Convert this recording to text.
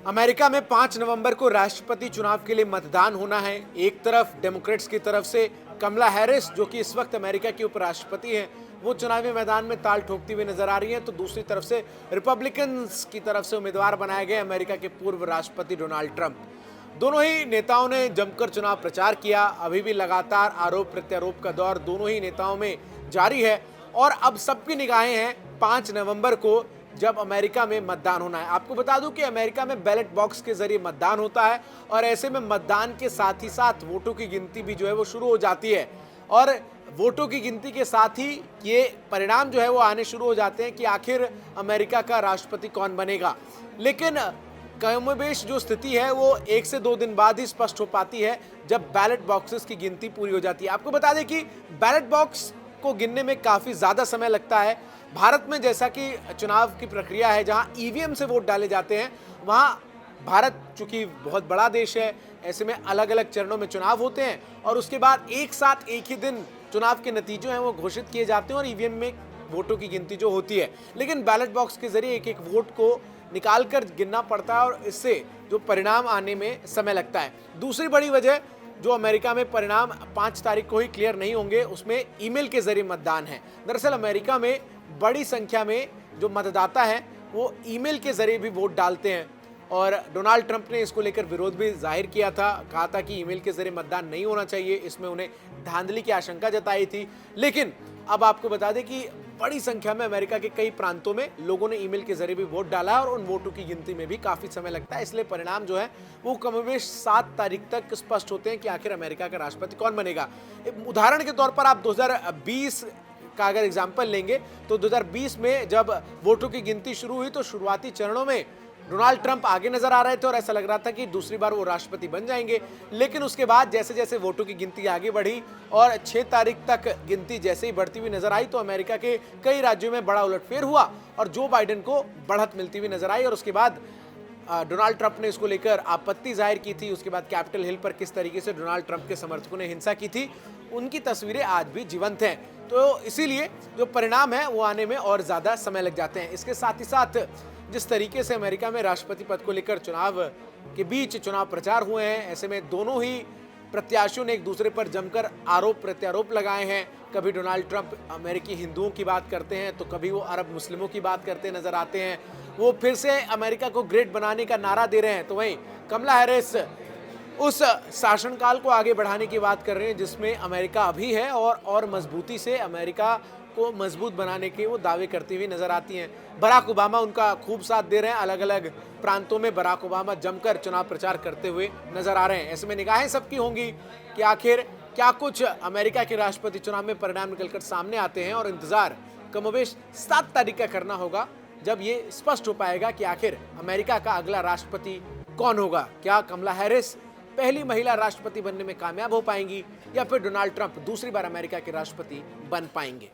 America में 5 नवंबर को राष्ट्रपति चुनाव के लिए मतदान होना है। एक तरफ डेमोक्रेट्स की तरफ से कमला हैरिस, जो कि इस वक्त अमेरिका की उपराष्ट्रपति हैं, वो चुनावी मैदान में ताल ठोकती हुई नजर आ रही हैं, तो दूसरी तरफ से रिपब्लिकन्स की तरफ से उम्मीदवार बनाए गए अमेरिका के पूर्व राष्ट्रपति डोनाल्ड ट्रंप। दोनों ही नेताओं ने जमकर चुनाव प्रचार किया। अभी भी लगातार आरोप प्रत्यारोप का दौर दोनों ही नेताओं में जारी है और अब सबकी निगाहें हैं 5 नवंबर को, जब अमेरिका में मतदान होना है। आपको बता दूं कि अमेरिका में बैलेट बॉक्स के जरिए मतदान होता है और ऐसे में मतदान के साथ ही साथ वोटों की गिनती भी जो है वो शुरू हो जाती है और वोटों की गिनती के साथ ही ये परिणाम जो है वो आने शुरू हो जाते हैं कि आखिर अमेरिका का राष्ट्रपति कौन बनेगा। लेकिन कमोबेश जो स्थिति है वो 1 से 2 दिन बाद ही स्पष्ट हो पाती है, जब बैलेट बॉक्सेस की गिनती पूरी हो जाती है। आपको बता दें कि बैलेट बॉक्स को गिनने में काफ़ी ज़्यादा समय लगता है। भारत में जैसा कि चुनाव की प्रक्रिया है, जहां ईवीएम से वोट डाले जाते हैं, वहां भारत चूंकि बहुत बड़ा देश है, ऐसे में अलग अलग चरणों में चुनाव होते हैं और उसके बाद एक साथ एक ही दिन चुनाव के नतीजे हैं वो घोषित किए जाते हैं और ईवीएम में वोटों की गिनती जो होती है। लेकिन बैलेट बॉक्स के जरिए एक एक वोट को निकाल कर गिनना पड़ता है और इससे जो परिणाम आने में समय लगता है। दूसरी बड़ी वजह, जो अमेरिका में परिणाम 5 तारीख को ही क्लियर नहीं होंगे, उसमें ईमेल के जरिए मतदान है। दरअसल अमेरिका में बड़ी संख्या में जो मतदाता हैं वो ईमेल के जरिए भी वोट डालते हैं और डोनाल्ड ट्रंप ने इसको लेकर विरोध भी जाहिर किया था। कहा था कि ईमेल के जरिए मतदान नहीं होना चाहिए, इसमें उन्हें धांधली की आशंका जताई थी। लेकिन अब आपको बता दें कि बड़ी संख्या में अमेरिका के कई प्रांतों में लोगों ने ईमेल के जरिए भी वोट डाला है और उन वोटों की गिनती में भी काफी समय लगता है। इसलिए परिणाम जो है वो कमोबेश 7 तारीख तक स्पष्ट होते हैं कि आखिर अमेरिका का राष्ट्रपति कौन बनेगा। उदाहरण के तौर पर आप 2020 का अगर एग्जाम्पल लेंगे तो 2020 में जब वोटों की गिनती शुरू हुई तो शुरुआती चरणों में डोनाल्ड ट्रंप आगे नजर आ रहे थे और ऐसा लग रहा था कि दूसरी बार वो राष्ट्रपति बन जाएंगे। लेकिन उसके बाद जैसे जैसे वोटों की गिनती आगे बढ़ी और 6 तारीख तक गिनती जैसे ही बढ़ती हुई नजर आई तो अमेरिका के कई राज्यों में बड़ा उलटफेर हुआ और जो बाइडेन को बढ़त मिलती हुई नजर आई और उसके बाद डोनाल्ड ट्रंप ने इसको लेकर आपत्ति जाहिर की थी। उसके बाद कैपिटल हिल पर किस तरीके से डोनाल्ड ट्रंप के समर्थकों ने हिंसा की थी, उनकी तस्वीरें आज भी जीवंत हैं। तो इसीलिए जो परिणाम है वो आने में और ज़्यादा समय लग जाते हैं। इसके साथ ही साथ जिस तरीके से अमेरिका में राष्ट्रपति पद को लेकर चुनाव के बीच चुनाव प्रचार हुए हैं, ऐसे में दोनों ही प्रत्याशियों ने एक दूसरे पर जमकर आरोप प्रत्यारोप लगाए हैं। कभी डोनाल्ड ट्रंप अमेरिकी हिंदुओं की बात करते हैं तो कभी वो अरब मुस्लिमों की बात करते नजर आते हैं। वो फिर से अमेरिका को ग्रेट बनाने का नारा दे रहे हैं, तो वहीं कमला हैरिस उस शासनकाल को आगे बढ़ाने की बात कर रहे हैं जिसमें अमेरिका अभी है और मजबूती से अमेरिका को मजबूत बनाने के वो दावे करती हुई नजर आती हैं। बराक ओबामा उनका खूब साथ दे रहे हैं। अलग अलग प्रांतों में बराक ओबामा जमकर चुनाव प्रचार करते हुए नजर आ रहे हैं। ऐसे में निगाहें सबकी होंगी कि आखिर क्या कुछ अमेरिका के राष्ट्रपति चुनाव में परिणाम निकलकर सामने आते हैं और इंतजार कमोबेश 7 तारीख का करना होगा, जब ये स्पष्ट हो पाएगा कि आखिर अमेरिका का अगला राष्ट्रपति कौन होगा। क्या कमला हैरिस पहली महिला राष्ट्रपति बनने में कामयाब हो पाएंगी या फिर डोनाल्ड ट्रंप दूसरी बार अमेरिका के राष्ट्रपति बन पाएंगे।